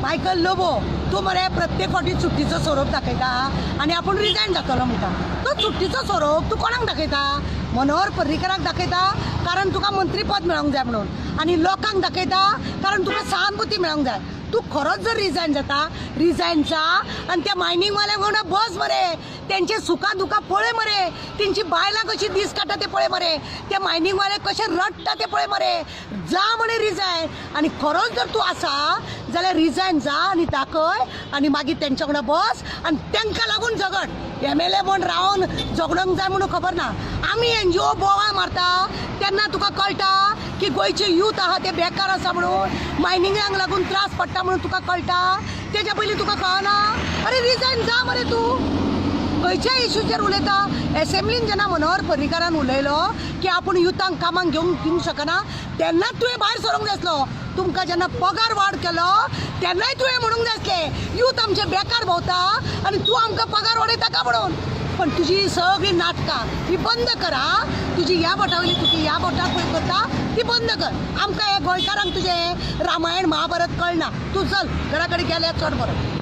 Michael Lobo तू मरे प्रत्येक फावटी चुट्टीचो स्वरूप दाखयता आनी आपूण रिजायन जातलो म्हणटा. तो चुट्टीचो स्वरूप तू कोणाक दाखयता? मनोहर पर्रीकराक दाखयता कारण तुका मंत्रीपद मेळोंक जाय म्हणून, आनी लोकांक दाखयता कारण तुका सहानुभूती मेळोंक जाय. तू खरोच जर रिजायन जाता, रिजायन जा आनी त्या मायनिंग वाल्यांक वांगडा बस मरे, तेंचे सुखा दुखा पळय मरे, तेंची बायलां कशी दीस काडटा ते पळय मरे, ते मायनिंग वाले कशे रडटा ते पळय मरे. जा म्हणे रिजायन, आनी खरोच जर तू आसा जाल्यार रिजायन जा आनी दाखय आनी मागीर तेंच्या वांगडा बस आनी तेंकां लागून झगड. MLA म्हण रावन झगडोंक जाय म्हणून खबर ना. आमी NGO बोवाळ मारता तेन्ना तुका कळटा की गोंयचे यूथ आहा ते बेकार आसा म्हणून, मायनिंगांक लागून त्रास पडटा म्हणून तुका कळटा. तेच्या पयलीं तुका कळना? अरे रिजायन जा मरे तू. खंयच्या इश्यूचेर उलयता? एसेंब्लीन जेन्ना मनोहर पर्रीकारान उलयलो की आपूण युथांक कामाक दिवंक शकना तेन्नाच तुवें भायर सरूंक जाय आसलो. तुमकां जेन्ना पगार वाड केलो तेन्नाय तुवें म्हणूंक जाय आसलें यूथ आमचे बेकार भोंवता आनी तूं आमकां पगार वाडयता का म्हणून. पण तुजी सगळी नाटकां ही बंद कर. तुजी ह्या बोटा वयली तुजी ह्या बोटाक पळय करता ती बंद कर. आमकां हे गोंयकारांक तुजें रामायण महाभारत कळना. तूं चल घरा कडेन गेल्यार चड बरो.